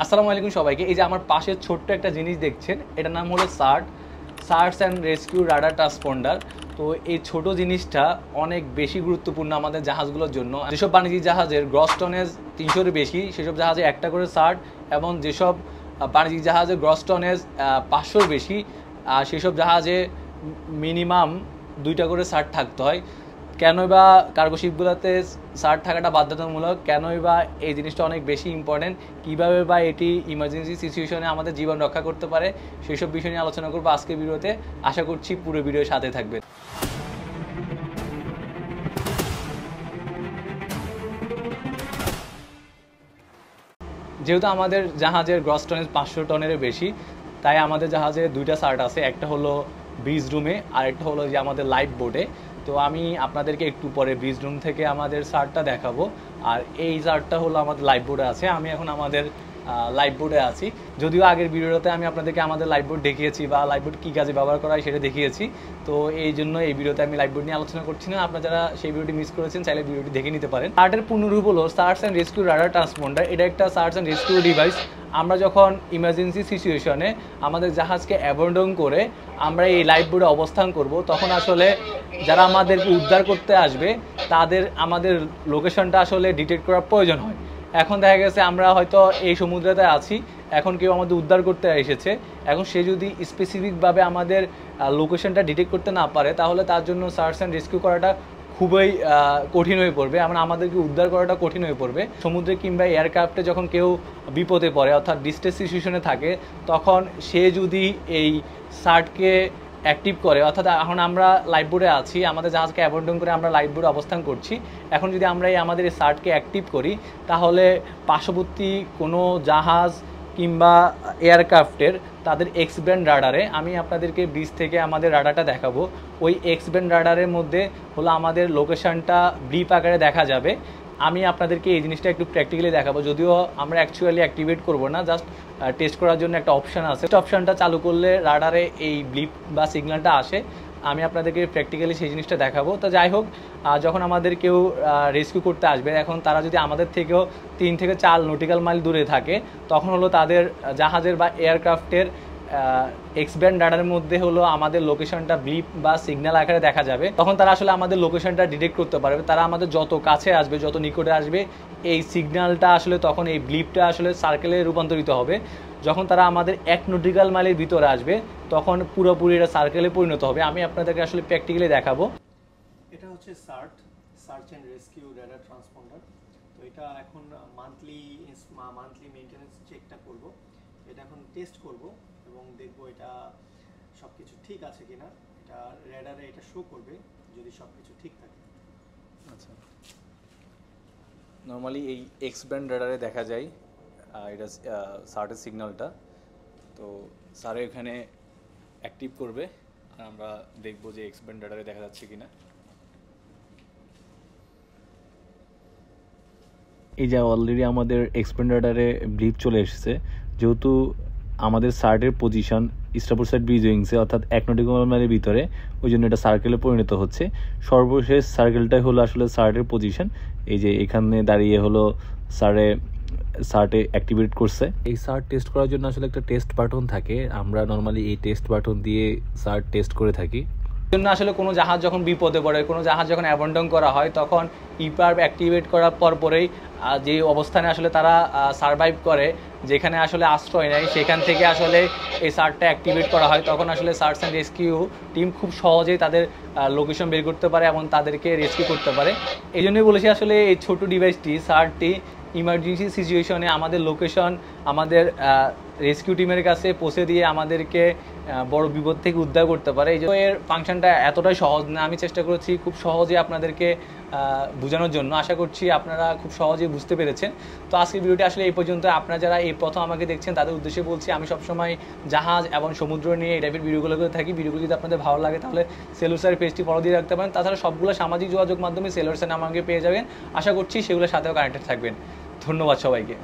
আসসালামু আলাইকুম সবাইকে। এই যে আমার পাশে ছোট্ট একটা জিনিস দেখছেন, এটার নাম হলো search and rescue radar transponder. তো এই ছোট জিনিসটা অনেক বেশি গুরুত্বপূর্ণ আমাদের জাহাজগুলোর জন্য। যেসব বাণিজ্যিক জাহাজের গ্রস টনেজ 300-এর বেশি, সেসব জাহাজে একটা করে সার্ট, এবং যেসব বাণিজ্যিক জাহাজের গ্রস টনেজ 500-এর বেশি, সেসব জাহাজে মিনিমাম 2টা করে সার্ট থাকতে হয়। কেনই বা কার্গো শিপগুলোতে সার্ট থাকাটা বাধ্যতামূলক, কেনই বা এই জিনিসটা অনেক বেশি ইম্পর্টেন্ট, কীভাবে বা এটি ইমার্জেন্সি সিচুয়েশনে আমাদের জীবন রক্ষা করতে পারে, সেসব বিষয় নিয়ে আলোচনা করবো আজকের ভিডিওতে। আশা করছি পুরো ভিডিওর সাথে থাকবে। যেহেতু আমাদের জাহাজের গ্রস টনেজ 500 টনের বেশি, তাই আমাদের জাহাজে 2টা সার্ট আছে। একটা হলো ব্রিজ রুমে, আর একটা হলো যে আমাদের লাইফ বোটে। তো আমি আপনাদেরকে একটু পরে ব্রিজ রুম থেকে আমাদের সার্টটা দেখাবো, আর এই সার্টটা হলো আমাদের লাইফ বোর্ডে আছে। আমি এখন আমাদের লাইফ বোর্ডে আছি। যদিও আগের ভিডিওতে আমি আপনাদেরকে আমাদের লাইফ বোর্ড দেখিয়েছি বা লাইফ বোর্ড কী কাজে ব্যবহার করা হয় সেটা দেখিয়েছি। তো এই জন্য এই ভিডিওতে আমি লাইফ বোর্ড নিয়ে আলোচনা করছি না। আপনারা যারা সেই ভিডিওটি মিস করেছেন চাইলে ভিডিওটি দেখে নিতে পারেন। সার্টের পূর্ণরূপ হলো search and rescue radar transponder. এটা একটা সার্চ অ্যান্ড রেস্কিউ ডিভাইস। আমরা যখন ইমার্জেন্সি সিচুয়েশনে আমাদের জাহাজকে অ্যাবন্ডন করে আমরা এই লাইফ বোর্ডে অবস্থান করব, তখন আসলে যারা আমাদেরকে উদ্ধার করতে আসবে তাদের আমাদের লোকেশনটা আসলে ডিটেক্ট করার প্রয়োজন হয়। এখন দেখা গেছে আমরা হয়তো এই সমুদ্রেতে আছি, এখন কেউ আমাদের উদ্ধার করতে এসেছে, এখন সে যদি স্পেসিফিকভাবে আমাদের লোকেশনটা ডিটেক্ট করতে না পারে, তাহলে তার জন্য সার্চ অ্যান্ড রেস্কিউ করাটা খুবই কঠিন হয়ে পড়বে, আমরা আমাদেরকে উদ্ধার করাটা কঠিন হয়ে পড়বে। সমুদ্রে কিংবা এয়ারক্রাফটে যখন কেউ বিপদে পড়ে, অর্থাৎ ডিস্ট্রেস সিচুয়েশনে থাকে, তখন সে যদি এই সার্টকে অ্যাক্টিভ করে, অর্থাৎ এখন আমরা লাইফ বোর্ডে আছি, আমাদের জাহাজকে অ্যাবন্ডন করে আমরা লাইফ বোর্ডে অবস্থান করছি, এখন যদি আমরা আমাদের এই সার্টকে অ্যাক্টিভ করি, তাহলে পার্শ্ববর্তী কোনো জাহাজ কিংবা এয়ারক্রাফটের তাদের এক্স ব্যান্ড রাডারে, আমি আপনাদেরকে ব্রিজ থেকে আমাদের রাডারটা দেখাবো, ওই এক্স ব্যান্ড রাডারের মধ্যে হলো আমাদের লোকেশনটা ব্লিপ আকারে দেখা যাবে। আমি আপনাদেরকে এই জিনিসটা একটু প্র্যাকটিক্যালি দেখাবো, যদিও আমরা অ্যাকচুয়ালি অ্যাক্টিভেট করব না, জাস্ট টেস্ট করার জন্য একটা অপশান আছে। অপশানটা চালু করলে রাডারে এই ব্লিপ বা সিগন্যালটা আসে। আমি আপনাদেরকে প্র্যাকটিক্যালি সেই জিনিসটা দেখাবো। তো যাই হোক, যখন আমাদের কেউ রেস্কিউ করতে আসবে, এখন তারা যদি আমাদের থেকেও 3 থেকে 4 নটিক্যাল মাইল দূরে থাকে, তখন হলো তাদের জাহাজের বা এয়ারক্রাফটের এক্স ব্যান্ড রাডারের মধ্যে হলো আমাদের লোকেশনটা ব্লিপ বা সিগন্যাল আকারে দেখা যাবে। তখন তারা আসলে আমাদের লোকেশনটা ডিটেক্ট করতে পারবে। তারা আমাদের যত কাছে আসবে, যত নিকটে আসবে, এই সিগন্যালটা আসলে তখন এই ব্লিপটা আসলে সার্কেলে রূপান্তরিত হবে। যখন তারা আমাদের 1 নটিক্যাল মাইলের ভিতরে আসবে, তখন পুরোপুরি এটা সার্কেলে পরিণত হবে। আমি আপনাদেরকে আসলে প্র্যাকটিক্যালি দেখাবো। এটা হচ্ছে search and rescue radar transponder. তো এটা এখন মান্থলি মেইনটেনেন্স চেকটা করব, এটা এখন টেস্ট করব এবং দেখব এটা সব কিছু ঠিক আছে কিনা। এটা রাডারে এটা শো করবে যদি সব কিছু ঠিক থাকে। আচ্ছা, নর্মালি এই এক্স ব্যান্ড রাডারে দেখা যায় এটা সার্টের সিগন্যালটা। তো স্যার এখানে অ্যাক্টিভ করবে, আর আমরা দেখবো যে এক্স ব্যান্ড রাডারে দেখা যাচ্ছে কিনা। এই যে অলরেডি আমাদের এক্স ব্যান্ড রাডারে ব্লিপ চলে এসেছে। যেহেতু আমাদের সার্টের পজিশন স্টারবোর্ড সাইড ব্রিজ উইংসে, অর্থাৎ 1 নটিক্যাল মাইলের ভিতরে, ওই জন্য এটা সার্কেলে পরিণত হচ্ছে। সর্বশেষ সার্কেলটাই হলো আসলে সার্টের পজিশন। এই যে এখানে দাঁড়িয়ে হলো সার্টে অ্যাক্টিভেট করছে। এই সার্ট টেস্ট করার জন্য আসলে একটা টেস্ট বাটন থাকে, আমরা নর্মালি এই টেস্ট বাটন দিয়ে সার্ট টেস্ট করে থাকি। জন্য আসলে কোনো জাহাজ যখন বিপদে পড়ে, কোনো জাহাজ যখন অ্যাবন্ডন করা হয়, তখন ইপার্ব অ্যাক্টিভেট করার পরেই যে অবস্থানে আসলে তারা সারভাইভ করে, যেখানে আসলে আশ্রয় নেয়, সেখান থেকে আসলে এই সার্টটা অ্যাক্টিভেট করা হয়। তখন আসলে সার্চ অ্যান্ড রেস্কিউ টিম খুব সহজেই তাদের লোকেশন বের করতে পারে এবং তাদেরকে রেস্কিউ করতে পারে। এই জন্যই বলেছি আসলে এই ছোট ডিভাইসটি, সার্টটি ইমার্জেন্সি সিচুয়েশনে আমাদের লোকেশন আমাদের রেস্কিউ টিমের কাছে পৌঁছে দিয়ে আমাদেরকে বড় বিপদ থেকে উদ্ধার করতে পারে। এই জন্য এর ফাংশনটা এতটাই সহজ না, আমি চেষ্টা করেছি খুব সহজে আপনাদেরকে বোঝানোর জন্য। আশা করছি আপনারা খুব সহজেই বুঝতে পেরেছেন। তো আজকের ভিডিওটি আসলে এই পর্যন্ত। আপনারা যারা এই প্রথম আমাকে দেখছেন তাদের উদ্দেশ্যে বলছি, আমি সবসময় জাহাজ এবং সমুদ্র নিয়ে এই টাইপের ভিডিওগুলো করে থাকি। ভিডিওগুলো যদি আপনাদের ভালো লাগে তাহলে সেলুর স্যারের পেজটি ফলো দিয়ে রাখতে পারেন। তাছাড়া সবগুলো সামাজিক যোগাযোগ মাধ্যমে সেলুর স্যার আমাকে পেয়ে যাবেন। আশা করছি সেগুলোর সাথেও কানেক্টেড থাকবেন। ধন্যবাদ সবাইকে।